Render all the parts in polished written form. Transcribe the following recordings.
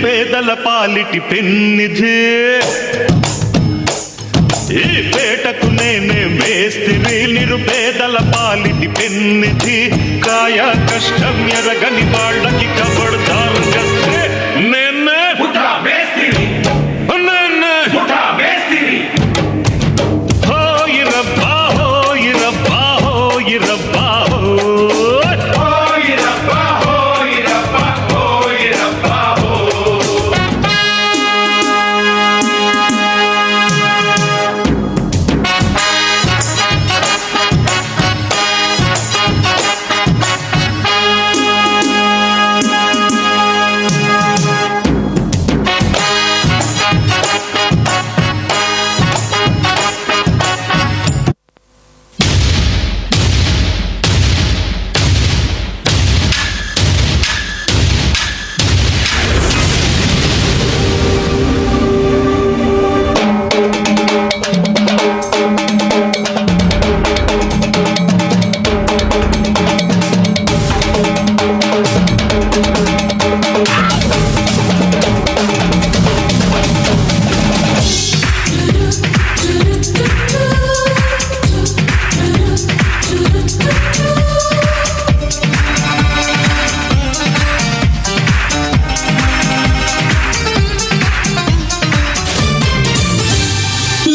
పేదల పాలిటి పెన్నిధి ఈ పేటకు నేనే మేస్తిరి నిరుపేదల పాలిటి పెన్నిధి కాయ కష్టం ఎరగని వాళ్ళకి కబడ్దారు చేస్తే నేనే ముఠా మేస్తిరి నేనే ముఠా మేస్తిరి హోయి రబ్బా హోయి రబ్బా హోయి రబ్బా ఓయ్ రబ్బా ఓయ్ రబ్బా ఓయ్ రబ్బా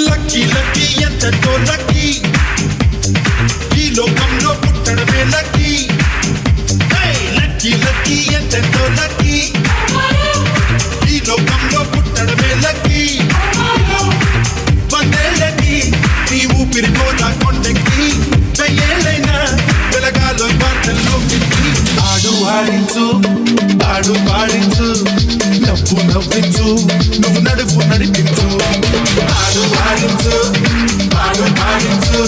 లక్కీ లక్కీ ఎంతతో లక్కీ ఈ లోకంలో పుట్టడమే లక్కీ లక్కీ లక్కీ ఎంతతో లక్కీ ఈ లోకంలో పుట్టడమే లక్కీ వందేళ్ళకి నీ ఊపిరి పోదా కొండెక్కి వెయ్యేళ్ళైనా వెలగాలో వార్తల్లో పెట్టి ఆడు ఆడించు ఆడు పాడించు నవ్వు నవ్వించు నువ్వు నడుపు నడిపించు ఆడు ఆడించు ఆడు పాడించు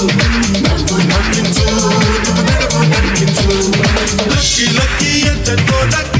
నవ్వు నవ్వించు నువ్వు నడుపు నడిపించు లక్కీ లక్కీ ఎంతతో లక్కీ